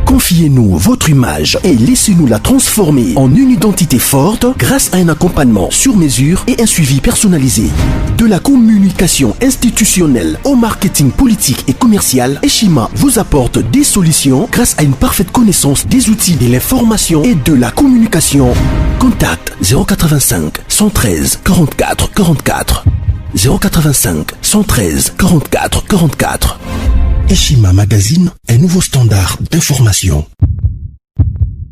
Confiez-nous votre image et laissez-nous la transformer en une identité forte grâce à un accompagnement sur mesure et un suivi personnalisé. De la communication institutionnelle au marketing politique et commercial, Eshima vous apporte des solutions grâce à une parfaite connaissance des outils de l'information et de la communication. Contact 085 113 44 44 085 113 44 44. Eshima Magazine, un nouveau standard d'information.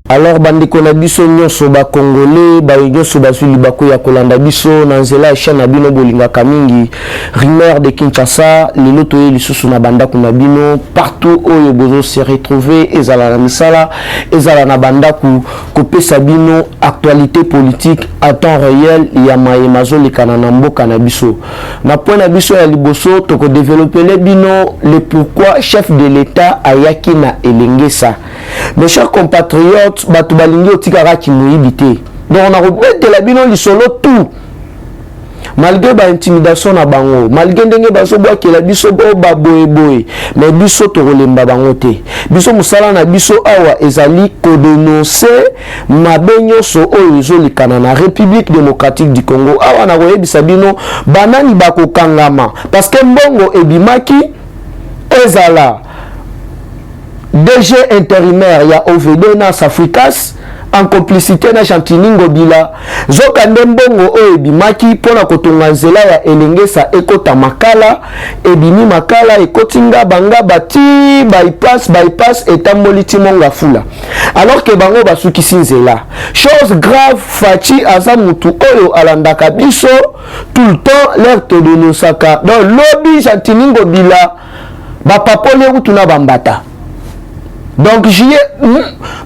Alors bandeko na biso nyonso ba congolais ba nyonso bazuli bako ya kolanda biso na nzela ya na bino bolinga kamingi rumeur de Kinshasa lelo toye lisusu na bandako na bino partout oyo bozo se retrouver ezala na misala ezala na bandako kopesa bino actualité politique à temps réel ya mazo lekana na mboka na biso na point na biso ya liboso toko développer le bino le pourquoi chef de l'état ayaki na elengesa. Mes chers compatriotes, batu balingi otikaka kimuibite. Donc on a rebete la bino lisolo tout. Malgré ba intimidation na bango, malgré ndenge baso bwa ke la biso ba boye mais biso to rolemba bango te. Biso musala na biso awa ezali ko dénoncer mabenyo so oyo ezolikana na République démocratique du Congo. Awa na koyebisa bino banani bako kangama parce que mbongo ebimaki ezala DG intérimaire ya OVD na Safricas en complicité na Chantiningo Bila zokande mbongo oyo ebimaki pona kotonga nzela ya elengesa ekota makala ebimi makala ekotinga banga bati bypass etamboli timonga fula alors que bango basukisi nzela chose grave fachi aza mutu oyo alandaka biso tout le temps l'air to denosaka donc lobby Chantiningo Bila bapapole utuna bambata. Donc j'y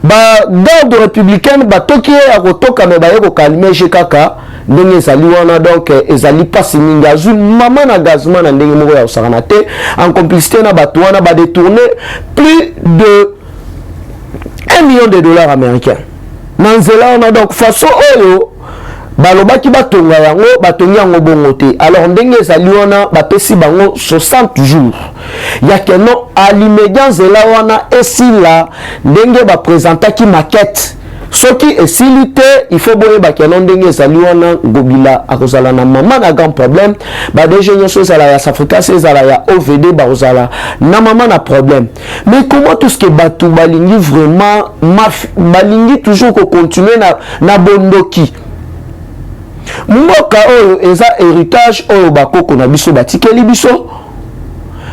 garde républicaine toki ya kotoka me baye ko calmer jekaka ndenge ezali wana donc ezali pasi mingi azul mama na gazman na ndenge moko ya osakana te en complicité na bato wana ba détourner plus de 1 million de dollars américains na nzela wana donc façon oyo balobaki batonga yango batongi yango bongo te alors ndenge ezali wana bapesi bango 60 jours ya keno alimedian nzela wana esila ndenge bapresentaki maquette soki esili te il faut boyeba keno ndenge ezali wana Ngobila akozala na mama na grand problème ba DG nyonso ezala ya Safricas ezala ya OVD bakozala na mama na problème mais comment tout ce que batu balingi vraiment balingi toujours ko continuer na bondoki mboka oyo eza héritage oyo bakoko na biso batikeli biso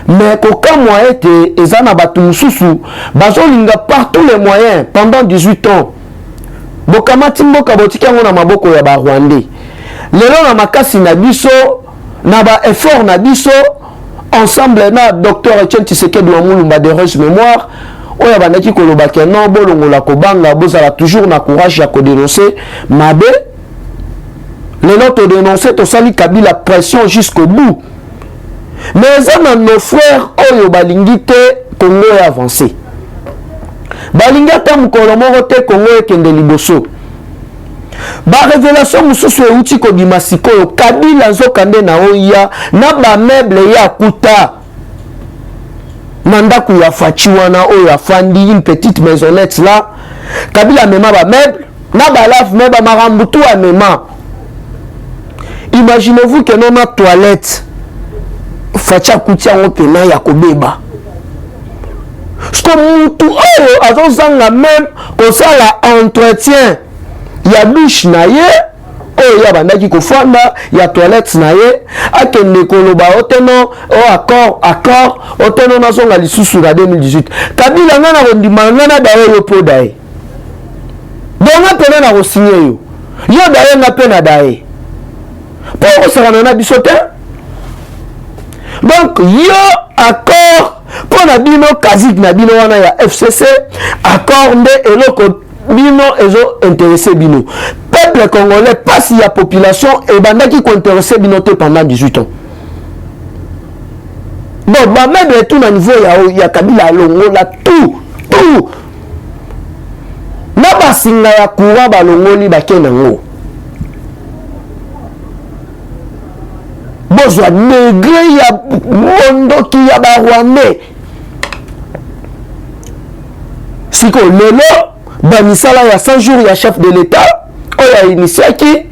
mais kokamwa ete eza na batu mususu bazolinga par tous les moyens pendant 18 ans bokamati mboka botikango na maboko ya Barwandais lelo na makasi na biso na ba effort na biso ensemble na docteur Etienne Tshisekedi wa Mulumba de heureuse mémoire oyo bandaki koloba ke non bolongola kobanga bozala toujours na courage ya kodénoncer mabe. Les notes dénoncées to sali Kabila pression jusqu'au bout. Mais ça nos frères oyo balingi te Congo est avancé. Balingi ta mukolo moko te Congo ekende liboso. Ba révélation mususu euti ko dimasiko Kabila nzokande na oya na ba meuble ya kuta. Nanda ku ya fachi wana oyo afandi une petite maisonnette là. Kabila mema ba meuble na ba lave meba marambutu amema. Imaginez-vous que non a toilette facha kutia ngopena ya kobeba. Sko mutu oyo azozanga même kosala entretien ya douche na ye oyo ya bandaki kofanda ya toilette na ye akende koloba oteno o accord oteno nazonga lisusu na 2018 Kabila ngana kondima ngana daye yo po daye donga pena na kosigner yo daye nga pena daye pour ça on a bisoté donc yo accord pour na bino kazik na bino wana ya FCC accord nde eloko bino ezo intéressé bino peuple congolais passe ya population et bandaki ko intéressé bino te pendant 18 ans donc ba même tout na niveau ya Kabila longo la tout na basinga ya courant balongoli bakena ngo bozwa negre ya mondoki ya Barwandais si siko lelo bamisala ya 100 jours ya chef de l'état oyo initiaki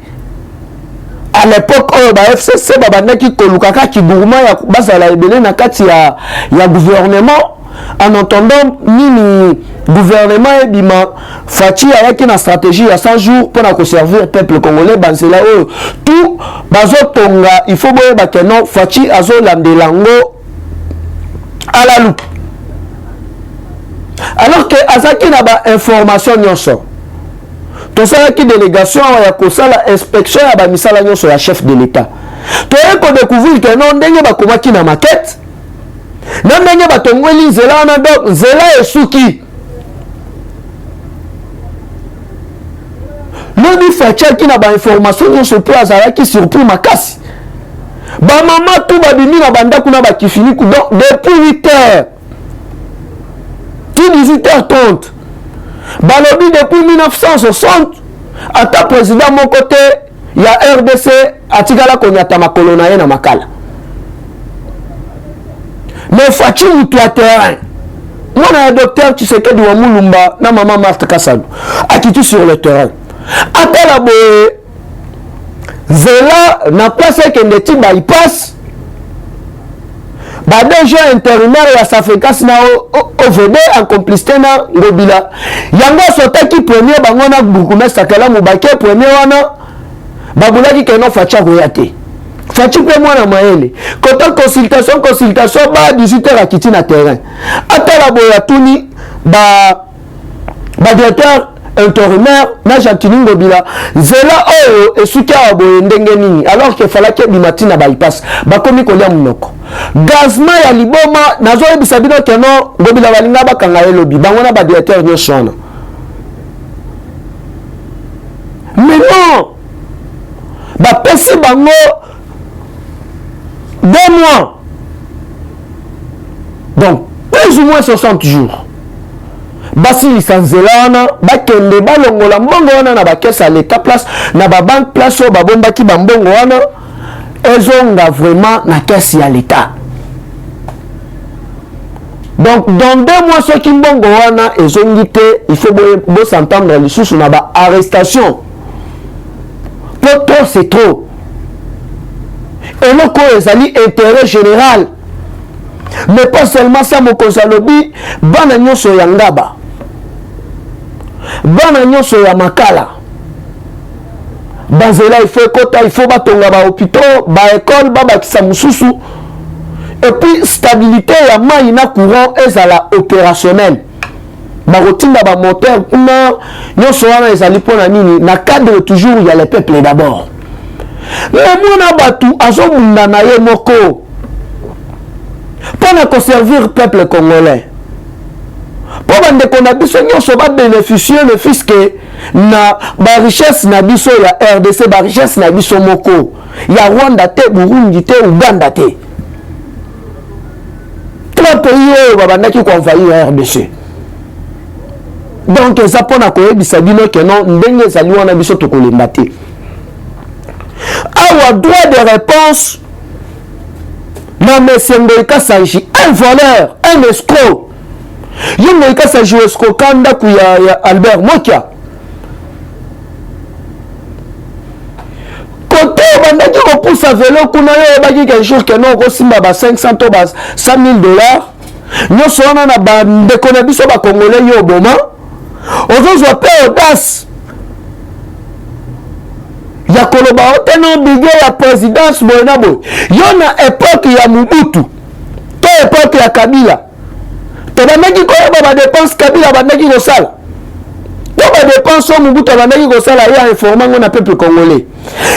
à l'époque oyo ba FCC babandaki kolukaka kiguruma ya bazala ebele na kati ya gouvernement en entendant nini gouvernement ebima Fachi ayaki na stratégie ya 100 jours pour na servir peuple congolais banzela oyo tout bazotonga il faut boyeba que non Fachi azolandela ngo à la loupe alors que azaki na ba information nyonso tosalaki délégation ya kosala inspection ya bamisala nyonso ya chef de l'état toye kodécouvrir que non ndenge bakomaki na maquette na ndenge batongweli nzela wana donc nzela esuki lobi fatiaki na bainformation nyonso mpe azalaki surpris makasi bamama tu babimi na bandako na bakifiniku donc depuis 8 heures ti 18h30 balobi depuis 1960 ata président moko te ya RDC atikala konyata makolo na ye na makala mais Fachi mutu ya terrain mwana ya docteur Tshisekedi wa Mulumba na mama Marthe Kasadu akiti sur le terrain atala boye zela na place ekende ti bypass ba DG intérimaire ya Safekas na OVD en complicité na Ngobila yango sotaki premier bango na bourgmestre Kala Mubake premier wana babulaki keno Fachi koyate Fachi pe mwana maele koto consultation ba 18h akiti na terrain atala boya tuni ba directeur intérimaire na Jacqueline Ngobila zela oyo esuki awa boye ndenge nini alors que falaki bimati na bypass bakomi kolia munoko gazma ya liboma nazoyebisa bino keno Ngobila balinga bakanga elobi bango na ba directeur nyonso wana mais non bapesi bango 2 mois donc plus ou moins 60 jours basilisa nzela wana bakende balongola mbongo wana na bakese à l'état place na babanque place oyo babombaki bambongo wana ezonga vraiment na kese ya l'état donc dans 2 mois soki mbongo wana ezongi te il faut s'entendre lisusu na baarrestation po trop c'est trop eloko oyo ezali intérêt général mais pas seulement ça mokonzi alobi bana nyonso ya ngaba bana nyonso ya makala banzela il faut ekota il faut batonga bahôpitaux baécole babakisa mosusu et puis stabilité ya mai na courant ezala opérationnel bakotinda bamoteur kuna nyonso wana ezali mpona nini na cadre toujours ya le peuple d'abord mais mwana batu azomunda na ye moko mpona koservir peuple congolais mpo bandeko na biso nyonso babénéficie le fiske na barichesse na biso ya RDC barichesse na biso moko ya Rwanda te Burundi te Uganda te 3 pays oyo babandaki koenvahir ya RDC donc eza mpona koyebisa bino ke non ndenge ezali wana biso tokolemba te awa droit de réponse na monsieur Ngoïka Sanji un voleur un escroc yo Ngoïka Sanji escroquant ndako ya Albert Mokia kote bandaki kopusa velo kuna yo oyebaki qu'un jour ke non okosimba ba 500 to ba $100,000 nyonso wana na bandeko na biso bakongole yo oboma ozozwa mpe audace ya koloba ote na bige ya présidence boye na boye yo na époque ya Mobutu to époque ya Kabila tobandaki koyeba badepense Kabila bandaki kosala to badepense o Mobutu abandaki kosala ya informango na peuple congolais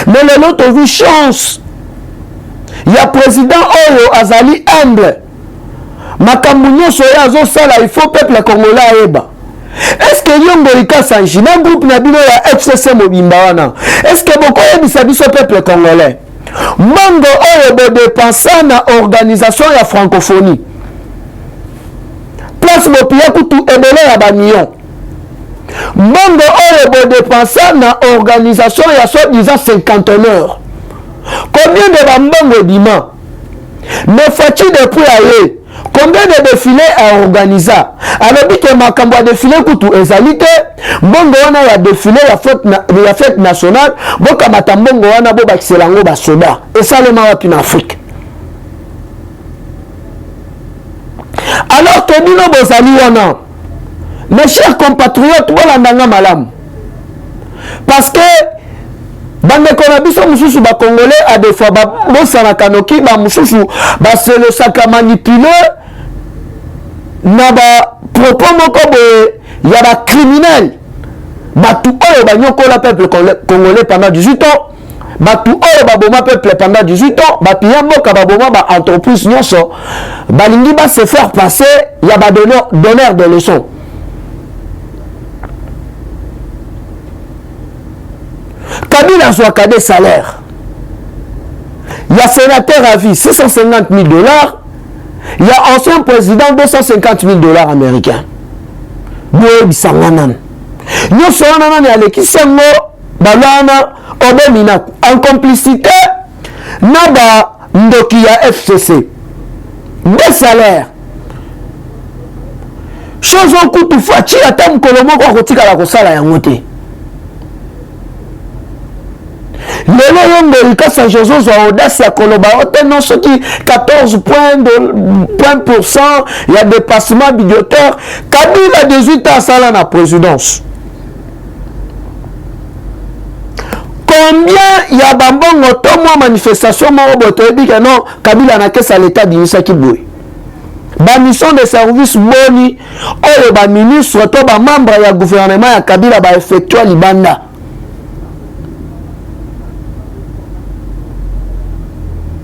mais lelo tovi chance ya président oyo azali humble makambo nyonso oyo azosala il faut peuple congolais ayeba. Est-ce que yo Ngoïka Sanji na groupe na bino ya FCC mobimba wana est-ce que boko yebisa biso peuple congolais mbongo oyo bodepensa na organisation ya francophonie place bopia kutu ebele ya bamillion mbongo oyo bodepensa na organisation ya soi-disant 50 heures combien de bambongo dima mais Fachi depuis aye Combien de défilés a organisé? Alors que makambo a défilé kutu ezalité, mbongo wana ya défilé ya fête nationale, boka matambongo wana bo bakiselango ba soda. Et ça le mawa en Afrique. Alors que bino bozali wana, mes chers compatriotes, bolandanga malam. Parce que bandeko na biso mususu ba congolais a des fois ba bosana kanoki ba mususu ba c'est le sac à manipuler na ba propos moko boye ya ba criminel batu oyo banyokola peuple congolais pendant 18 ans, batu oyo baboma peuple pendant 18 ans, bapia mboka baboma ba entreprise nyonso balingi ba se faire passer ya ba donneur de leçons. Kabila soit des salaires. Il y a sénateur à vie 650 000 $. Il y a ancien président 250 000 $ américains. Boye bisanganan. Nous sommes allés qui sont balana obemina en complicité naba ndokia FCC. Des salaires. Chose au coup de fachi atam kolomo kwa kotika la kosala ya ngote. Lelo yombe ikasa Jozo za audace ya koloba ote non ce qui 14 points pour cent, il y a dépassement budgétaire. Kabila 18 ans sala na présidence. Combien il y a bambongo tomo manifestation mo boto ebi que non Kabila na kesa l'état d'inisa ki boy. Ba mission de service boni oyo ba ministre to ba membre ya gouvernement ya Kabila ba effectuer libanda.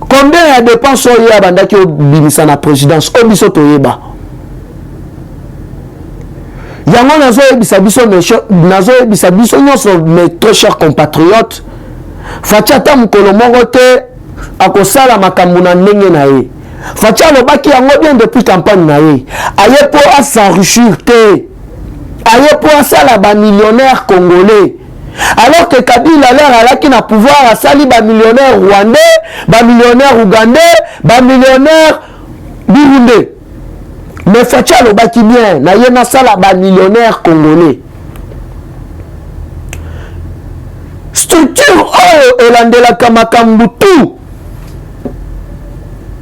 Combien il y a dépenses au Yabanda qui obéissent la présidence au biso toyeba. Yango nazo ebisa biso nyonso mes très chers compatriotes. Fatiata mukolo moko te akosala makambo na ndenge na ye. Fatia lobaki yango bien depuis campagne na ye. Aye po a s'enrichir te. Aye po a sala ba millionnaire congolais. Alors que Kabila l'air qui n'a pouvoir à sali ba millionnaire rwandais, ba millionnaire ougandais, ba millionnaire burundais. Mais Fatia le baki bien, na yena sala ba millionnaire congolais. Structure oyo elandela kamakambutu.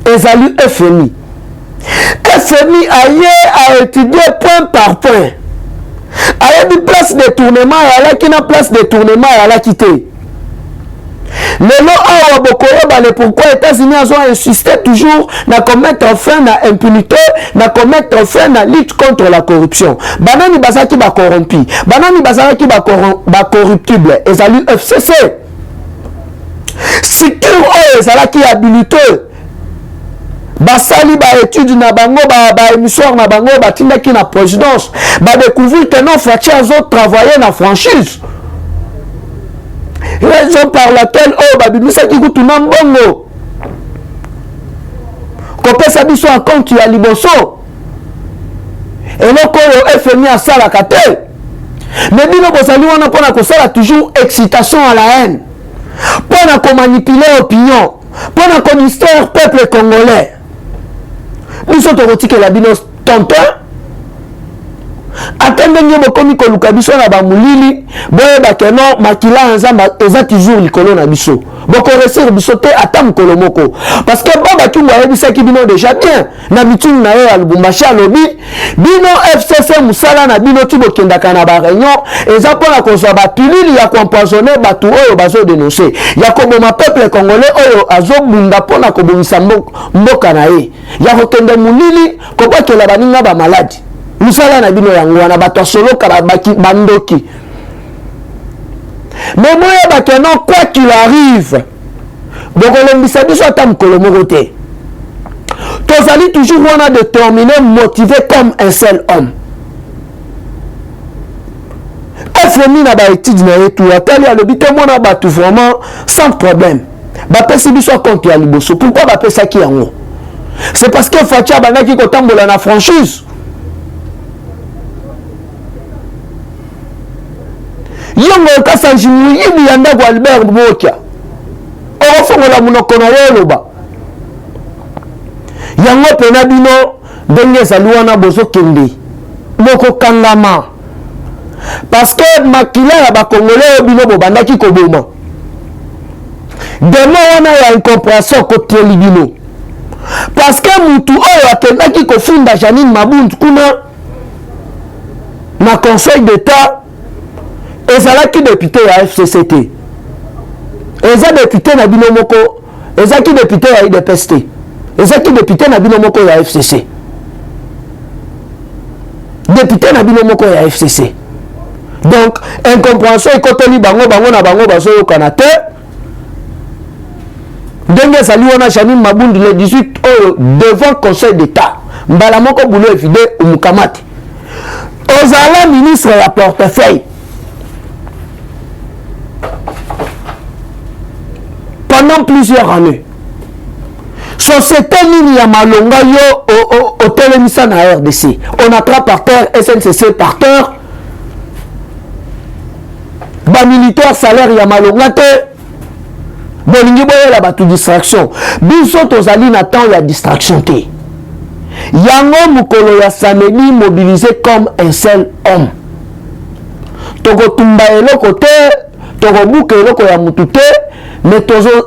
Ezali FMI. FMI a étudié point par point. Il y a une place de tournement, il y a une place de tournement, il y a quitté. Le nom pourquoi les États-Unis ont insisté toujours à commettre fin à l'impunité, à commettre fin à la lutte contre la corruption. Banani Bazaki va corrompu, Banani Bazaki va corruptible, et ça lui FCC. Structure qui habilité. Basali ba étude na bango ba émission na bango ba tindaki na présidence ba découvrir que non Fatia ont travaillé na franchise. Raison par laquelle ba bimisa ki kutuna mbongo. Kopesa biso en compte ya liboso. Et loko yo FMI a sala kate. Mais bino bosali wana pona ko sala toujours excitation à la haine. Pona ko manipuler opinion, pona ko distraire peuple congolais. Nous sommes au la binos tonton. Attendez bokomi ko lukabiso na ba mulili, boye ba keno makila nzamba eza toujours likolo na biso. Boko resir biso te atam kolomoko. Parce que baba kinga yebisa ki bino déjà bien. Na mitung na yo albumbacha lobi, bino FCC musala na bino ti bokendaka na ba réunion, eza pona kozwa ba pilili ya empoisonner batu oyo bazo dénoncer. Ya koboma peuple congolais oyo azobunda pona kobomisa mboka na ye. Ya kokende mulili ko bakela baninga ba maladi. Musala na bino yango wana bato solo karabaki bandoki. Mais moi non quoi qu'il arrive, donc on l'a dit soit tam kolomoroté. Tozali toujours on a déterminé, motivé comme un seul homme. FMI na ba étude na tout atali à l'obité mon a battu vraiment sans problème. Ba pesi biso compte ya liboso. Pourquoi ba pesa ki yango? C'est parce que Fatia bana ki kotambola na franchise. Yongo kasa njimu yibi yanda kwa Albert Mbokia. Orofongo la munoko na yoloba. Yango pena bino ndenge saluana bozo kende moko kangama parce que makila ya ba congolais bino bobandaki koboma demo wana ya incompréhension côté libino parce que mutu oyo akendaki kofunda Janine Mabundu kuna na conseil d'état ezalaki député ya FCCT eza député na bino moko ezaki député ya IDPST ezaki député na bino moko ya FCC député na bino moko ya FCC donc incompréhension ekoteli bango na bango bazoyokana te ndenge ezali wana Janine Mabundu le 18 oyo devant conseil d'état mbala moko bulo evide umukamati ozala ministre ya portefeuille pendant plusieurs années société nini ya malonga yo au télémisa na RDC on attrape par terre SNCC par terre ba militaire salaire ya malonga te bolingi boyela batu distraction biso tozali na temps ya distraction te yango mukolo ya samedi mobilisé comme un seul homme tokotumba eloko te tokobuka eloko ya mutu te mais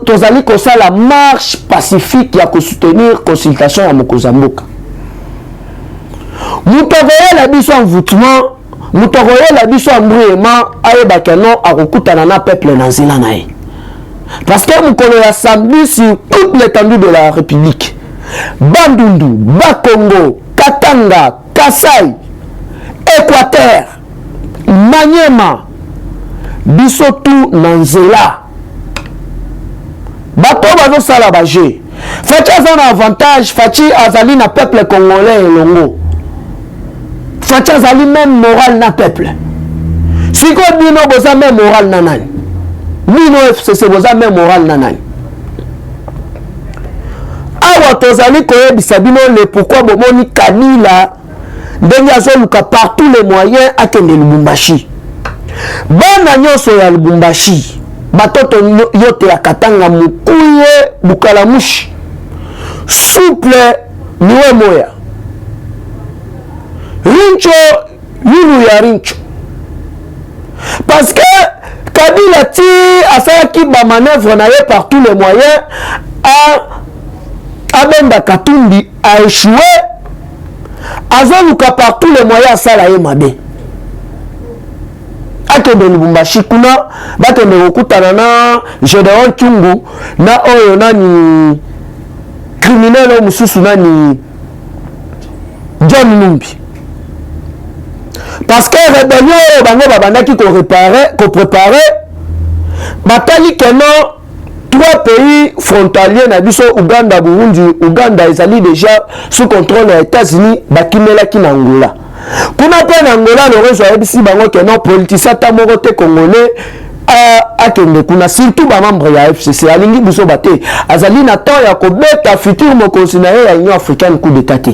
tozali kosala marche pacifique ya kosoutenir consultation ya mokozamboka mutu akoyela biso envoûtement mutu akoyela biso embrouillement ayebaka no akokutana na peuple na nzela na ye parce que mukolo ya samedi sur toute l'étendue de la République Bandundu, Bakongo, Katanga, Kasai, Équateur, Maniema, Bisotu, Nanzela. Bato bazo sala baje. Fachi azana avantage, Fachi azali na peuple congolais et longo. Fachi azali même moral na peuple. Si ko bino boza même moral na nani. Bino FCC boza même moral na nani. Awa tozali koyebisa bino le pourquoi bomoni Kabila ndenge azoluka par tous les moyens akende Lubumbashi. Bana nyonso ya Lubumbashi batoto yote ya Katanga mukuye Bukalamushi souple niwe moya Rincho yulu ya Rincho parce que Kabila ti asalaki ba manœuvre na ye par tous les moyens Abenda Katumbi a échoué azoluka par tous les moyens asala ye mabe akende Lubumbashi kuna batende kokutana na Gédéon Tchungu na oyo nani criminel mususu nani John Numbi parce que rébellion bango babandaki ko préparer batali keno trois pays frontaliers na biso Uganda, Burundi, Uganda ezali déjà sous contrôle des États-Unis bakimelaki na Angola. Kuna pe na Angola le réseau ebisi bango ke non politicien ta moko te congolais akende kuna surtout ba membre ya FCC alingi biso bate azali na temps ya kobeta futur mokonzi na ya Union africaine coup d'état te.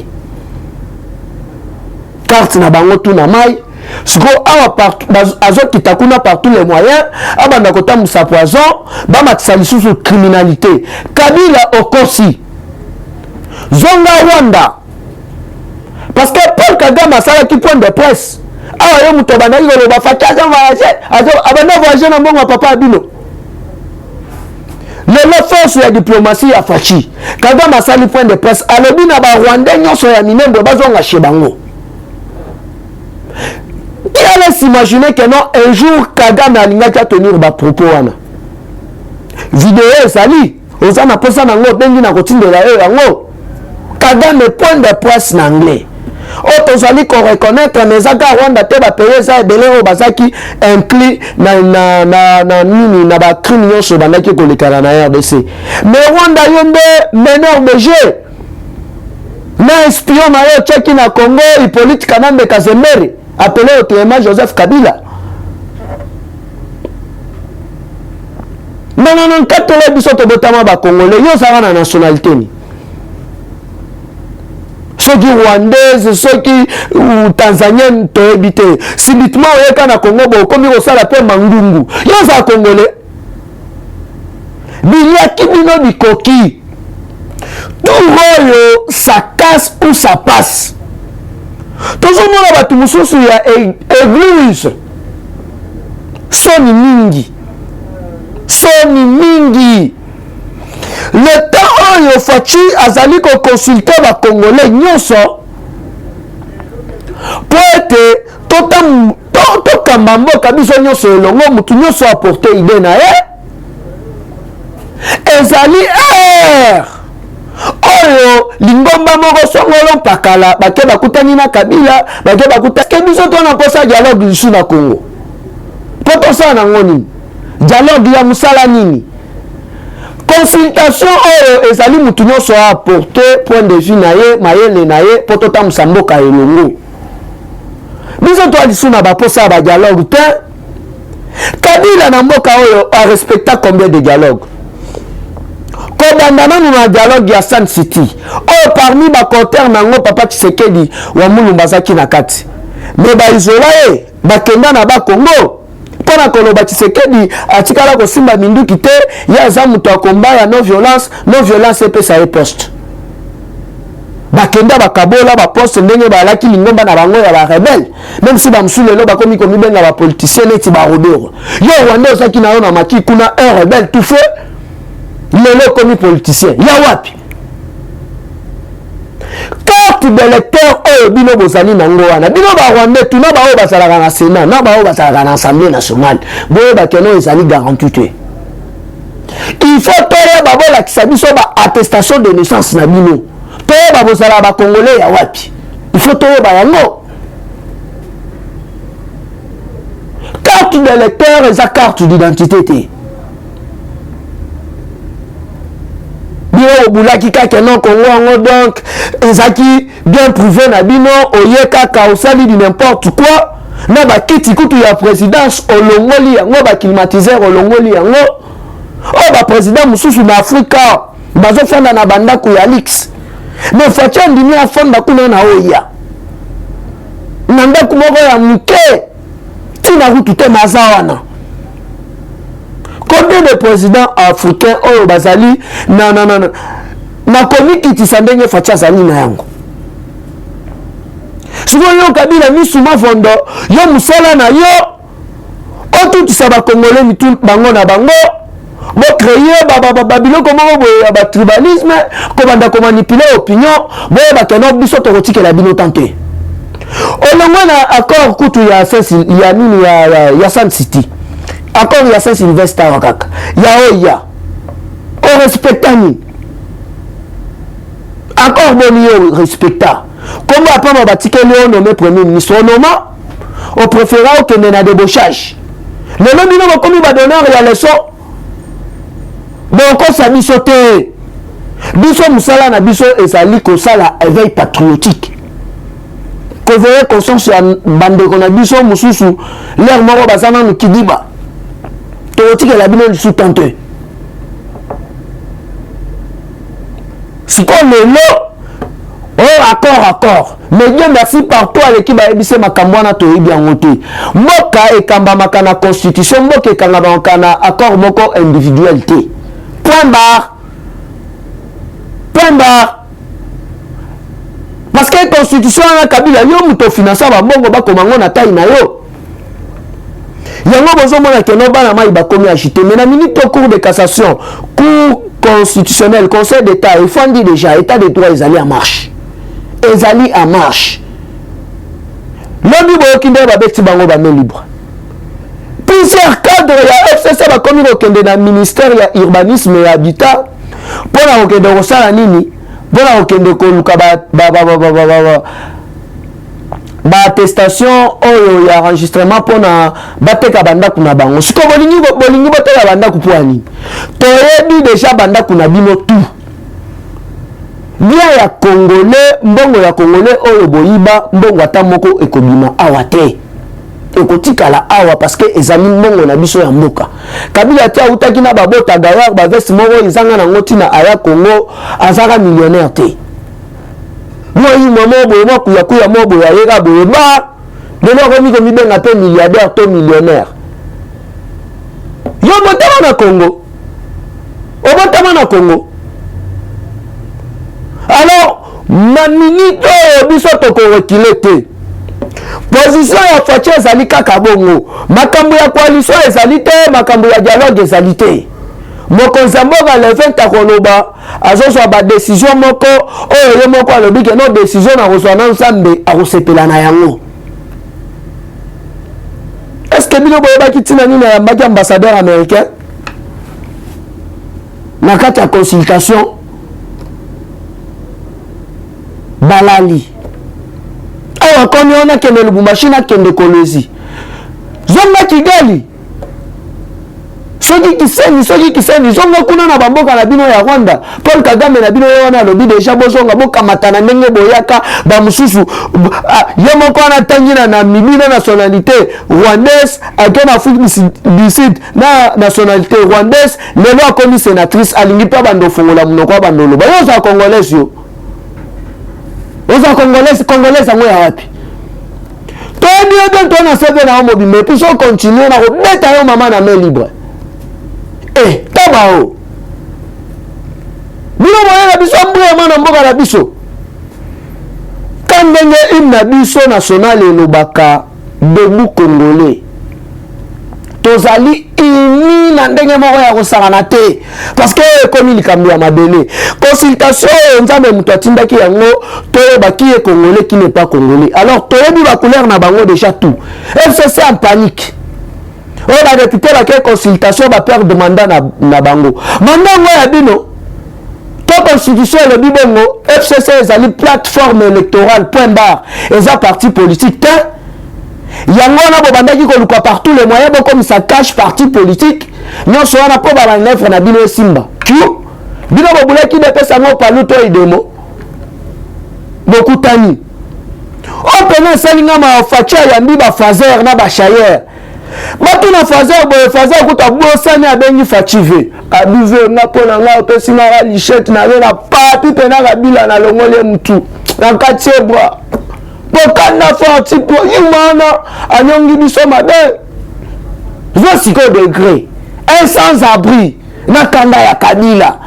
Carte na bango tout na mai siko awa partout azokita kuna par tous les moyens abanda kotambusa poison bamatisa lisusu criminalité Kabila okosi zonga Rwanda parce que Paul Kagame asalaki point de presse awa yo muto bandaki koloba Fachi aza voyage abanda voyage na mbongo papa abino lelo force ya diplomatie ya Fachi Kagame asali point de presse alobi na ba Rwandais nyonso ya minembwe bazonga chez bango. Qui allait s'imaginer que non, un jour Kagame alingaki a tenir ba propos wana. Vidéo sali, oza na posa nango bengi na kotindela yo yango. Kagame point de presse na anglais. Otozali ko reconnaître mais aka Rwanda te ba payer ça ebele o bazaki inclus na nini na ba crime nyonso bandaki ko lekana na RDC. Mais Rwanda yonde meneur de jeu. Na espion na yo cheki na Congo Hippolyte Kanambe Kazemere appelé autrement Joseph Kabila. Non, quand on a dit que botama ba Congolais, yo ça na nationalité ni. Ceux qui rwandais, ceux qui tanzaniens to habité. Subitement on est na Congo bo comme on ça la paix mangungu. Yo ça Congolais. Bilia kibino bikoki. tout ça casse ou ça passe. Tout le monde a tout il y a église. Soni mingi. Le temps où il faut azali ko consulter ba Congolais nyonso pour être totam to kambambo kabiso nyonso longo mutu nyonso apporter idée na ezali oyo lingomba moko songolo pakala bake bakutani na Kabila bake bakuta ke biso to na posa dialogue ici na Congo poto sana ngoni dialogue ya musala nini consultation oyo ezali mutu nyonso apporter point de vue na ye mayele na ye poto ta musamboka elongo biso to alisu na baposa ba dialogue te Kabila na mboka oyo a respecta combien de dialogue kobanda nanu na dialogue ya Sun City oyo parmi bakoter nango Papa Tshisekedi wa Mulumba zaki na kati me baizola ye bakenda na bakongo mpona koloba Tshisekedi atikala kosimba minduki te ye aza moto akomba ya non violence epesa ye poste bakenda bakabola baposte ndenge balaki lingomba na bango ya barebele même si bamosusu lelo bakomi komibenga bapoliticien neti barodoro yo wande ozaki na yo na maki kuna un rebelle tout fait lelo komi politicien ya wapi carte d'électeur oyo bino bozali nango wana bino barwandais tuna baoyo bazalaka na sénat na baoyo bazalaka na assemblée nationale boyo bakeno ezali garanti te il faut toyeba bolakisa biso attestation de naissance na bino toyeba bozala bacongolais ya wapi il faut toyeba yango carte d'électeur eza carte d'identité te bino obulaki kaka non Congo yango donc ezaki bien prouvé na bino oye kaka osali di n'importe quoi na bakiti kutu ya présidence olongoli yango baclimatiseur olongoli yango oyo baprésident mosusu na Afrika bazofanda na bandako ya lix me faci andimi afanda kuna na oya na ndako moko ya moke tina kutu te maza wana combien de présidents africains oyo bazali na komikitisa ndenge faci azali na yango sikoyo yo Kabila misuma vondo yo musala na yo otutisa bakongole mitu bango na bango bocreye babiloko moko boye ya batribalisme kobanda komanipule opinion boye bakeno biso tokotikela bino tante olongo na accord kutu ya nini ya Sun City accord ya Saint Sylvestre kaka ya oya o respectani accord boni yo respecta comme apama batikeli o nommé premier ministre o noma o préféra okende na débauchage lelo bino bakomi badonneur ya leso bokosa biso te biso musala na biso ezali kosala éveil patriotique koveye conscience ya bandeko na biso mosusu lere moko baza nanu kidiba tokotikela bino lisu tante sikoyo lelo accord mais Dieu merci partout aleki bayebise makambo wana toyebi yango te mboka ekambamaka na constitution mboka ekangabamaka na accord moko individuel te point barre parce que constitution wana Kabila yo moto finance babongo bakomango na taille na yo yango bozomona keno bana mai bakomi agité mais na minute au cours de cassation cour constitutionnel conseil d'état il faut dire déjà état de droit ezali en marche lobi boyoki nde babeti bango bame libre plusieurs cadres ya FCC bakomi kokende na ministère ya urbanisme ya habitat mpona kokende kosala nini mpona kokende koluka attestation oyo ya enregistrement mpona bateka bandako na bango siko bolingi boteka bandako mpo ya nini toyebi deja bandako na bino tout bien ya congolais mbongo ya congolais oyo boyiba mbongo ata moko ekobima awa te ekotikala awa parce que ezali mbongo na biso ya mboka Kabila tia utaki na babota gawar bavesti moko ezanga nango ntina aya Congo azaka millionnaire te moi mama boye mokuya mobo ayeka boye ba lelo komi komibenga te milliardaire to millionnaire yo botama na Congo Alors na minute biso to ko reculer. Position ya Fachi ezali kaka bongo. Makambo ya coalition ezali te, makambo ya dialogue ezali te. Mokonzi mboka le fait takoloba azoswa ba décision moko oyo ye moko alobi ke no décision na kozwa na nsambe akosepela na yango. Est-ce que bino boyeba kitina nini ya mbaki ambassadeur américain na kati ya consultation balali awa komi ona kende Lubumbashi na kende Kolwezi zonga Kigali soki kiseni zonga kuna na bamboka na bino ya Rwanda. Paul Kagame na bino wana alobi deja bozonga bokamata na ndenge boyaka ba mususu ye moko anatangi na Namibie nationalité rwandaise akena Afrique du Sud na nationalité rwandaise lelo akomi sénatrice alingi pa bando fongola munoko bando loba yo za congolais yo oza congolais yango ya wapi to bien to na sebe na mobi mais puis on continue na robeta yo mama na main libre. Tabao bino moyena biso mbwa na mboka na biso kandenge hymne biso national elobaka debout congolais tozali ini na ndenge moko ya kosangana te parce que komi likambo ya mabele consultation nzambe muto atindaki yango toyebaki ye congolais qui n'est pas congolais. Alors toyebi ba couleur na bango déjà tout FCC en panique. On a réputé la consultation va perdre mandat na bango. Mandat ya bino. To constitution le bibongo FCC ezali plateforme électorale point barre. Eza parti politique. Yango na bobandaki ko luka partout les moyens comme ça cache parti politique. Non so na po ba nefre na bino simba. Bino bobulaki de pesa ngo paluto idemo. Bokutani. On pena salinga ma Fachi ya mbiba fazer na ba chayer. Bato na fazer kuta bosani abengi Fachive abive nga pona nga pesi nga lichette na na papi pena kabila na longole mtu na katiebwa bokanda forti po imana anyongi biso mabe zo degré un sans abri na kanda ya kabila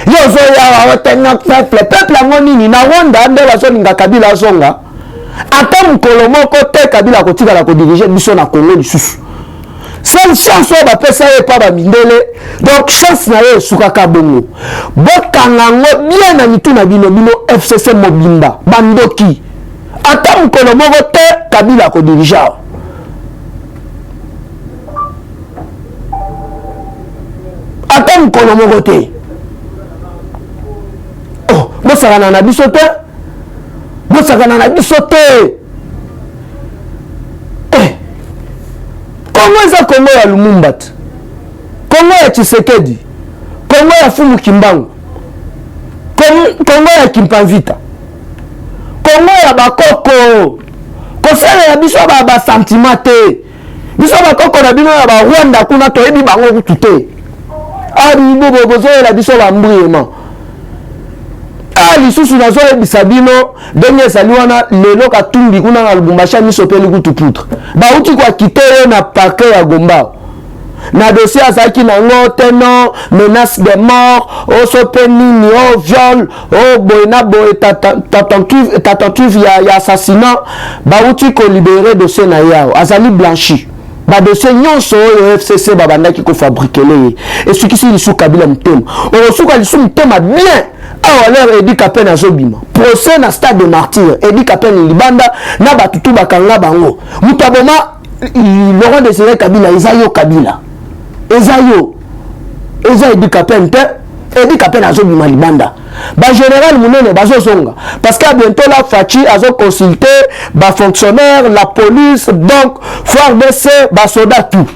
yo zo ya watenga peuple ngonini na Rwanda nde bazoninga kabila zonga ata mukolo moko te kabila kotika la diriger biso na Congo lisusu. Seule chance oyo bapesa ye pa bamindele donc chance na ye esukaka bongo bokanga ngo bien na mitu na bino FCC mobimba bandoki ata mukolo moko te kabila kodiriger ata mukolo moko te. Oh bosakana na biso te bosakana na biso te. Kongo eza Kongo ya Lumumba, Kongo ya Tshisekedi, Kongo ya Fumu Kimbangu, Kongo ya Kimpanvita, Kongo ya bakoko kosala ya biso ba sentiment te biso bakoko na bino ya ba Rwanda kuna toyebi bango kutu te ari bobo bozo la biso ba mbriema lisusu nazo ebisa bino ndenge ezali wana lelo katumbi kuna na Lubumbashi miso peli kutu poutre bauti kwa kiteo na pake ya Gomba na dossier azaki nango teno menace de mort oso penini o viol o boina boy tentative ya assassinat bauti ko libérer dossier na yao azali blanchi ba dossier nyonso oyo FCC babandaki ko fabriquer le et ce qui si lisu kabila mtema o suka lisu mtema bien. Ah alors Edi Kapen azobima procès na stade de martyr Edi Kapen libanda na batutu bakanga bango mutaboma Laurent Désiré Kabila ezayo Kabila ezayo Edi Kapen te Edi Kapen azobima libanda ba général munene bazozonga parce que bientôt la Fachi azo consulter ba fonctionnaire la police donc faut baisser ba soldat tout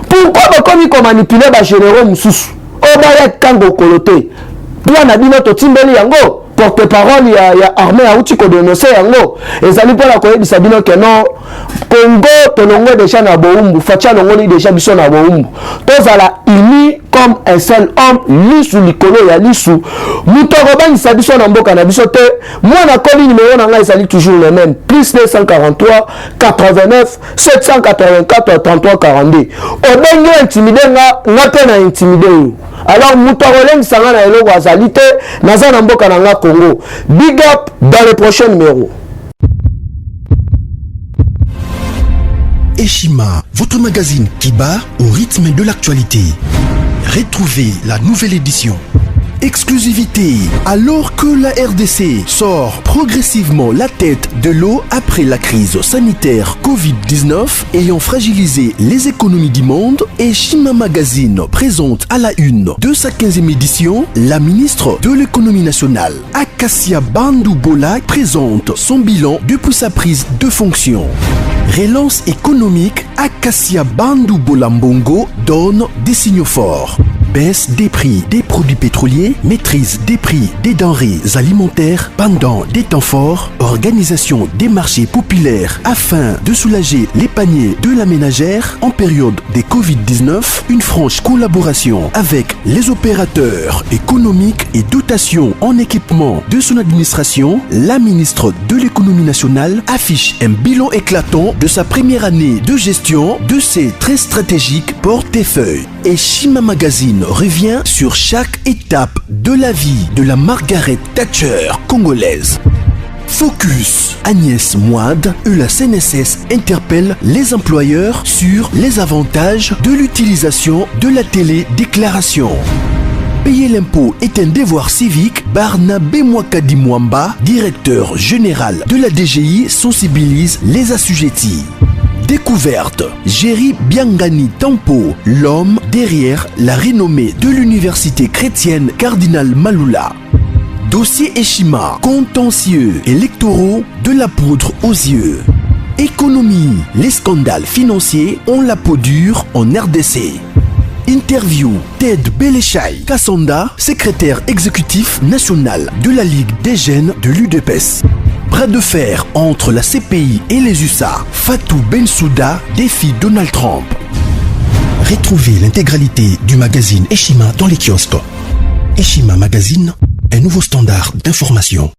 pourquoi bakomi ko manipuler ba généraux mususu o ba ya kango kolote Toi na bino to timbeli yango porte-parole ya armée auti ko dénoncer yango ezali pour la koyebisa bino que non Congo tolongo déjà na boumbu fatia longoli déjà biso na boumbu tozala uni comme un seul homme lisu likolo ya lisu mutoko bangisa biso na mboka na biso te mwana koli numéro na ngai ezali toujours le même plus 243 89 784 33 42 obengi intimider nga pe na intimider alors mutoko sanga na eloko azali te naza na mboka na nga Congo. Big up dans le prochain numéro. Eshima, votre magazine qui bat au rythme de l'actualité. Retrouvez la nouvelle édition. Exclusivité, alors que la RDC sort progressivement la tête de l'eau après la crise sanitaire Covid-19 ayant fragilisé les économies du monde, Eshima Magazine présente à la une de sa 15e édition la ministre de l'économie nationale, Acacia Bandou Bola, présente son bilan depuis sa prise de fonction. Relance économique, Acacia Bandou Bola Mbongo donne des signaux forts. Baisse des prix des produits pétroliers, maîtrise des prix des denrées alimentaires pendant des temps forts, organisation des marchés populaires afin de soulager les paniers de la ménagère en période de Covid-19, une franche collaboration avec les opérateurs économiques et dotation en équipement de son administration, la ministre de l'économie nationale affiche un bilan éclatant de sa première année de gestion de ses très stratégiques portefeuilles. Eshima Magazine revient sur chaque étape de la vie de la Margaret Thatcher congolaise. Focus, Agnès Moide et la CNSS interpellent les employeurs sur les avantages de l'utilisation de la télédéclaration. Payer l'impôt est un devoir civique. Barnabé Mwakadi Mwamba, directeur général de la DGI, sensibilise les assujettis. Découverte, Jerry Biangani Tampo, l'homme derrière la renommée de l'université chrétienne Cardinal Malula. Dossier Eshima, contentieux électoraux de la poudre aux yeux. Économie, les scandales financiers ont la peau dure en RDC. Interview, Ted Belechai Kassonda, secrétaire exécutif national de la Ligue des jeunes de l'UDPS. Bras de fer entre la CPI et les USA. Fatou Bensouda défie Donald Trump. Retrouvez l'intégralité du magazine Eshima dans les kiosques. Eshima Magazine, un nouveau standard d'information.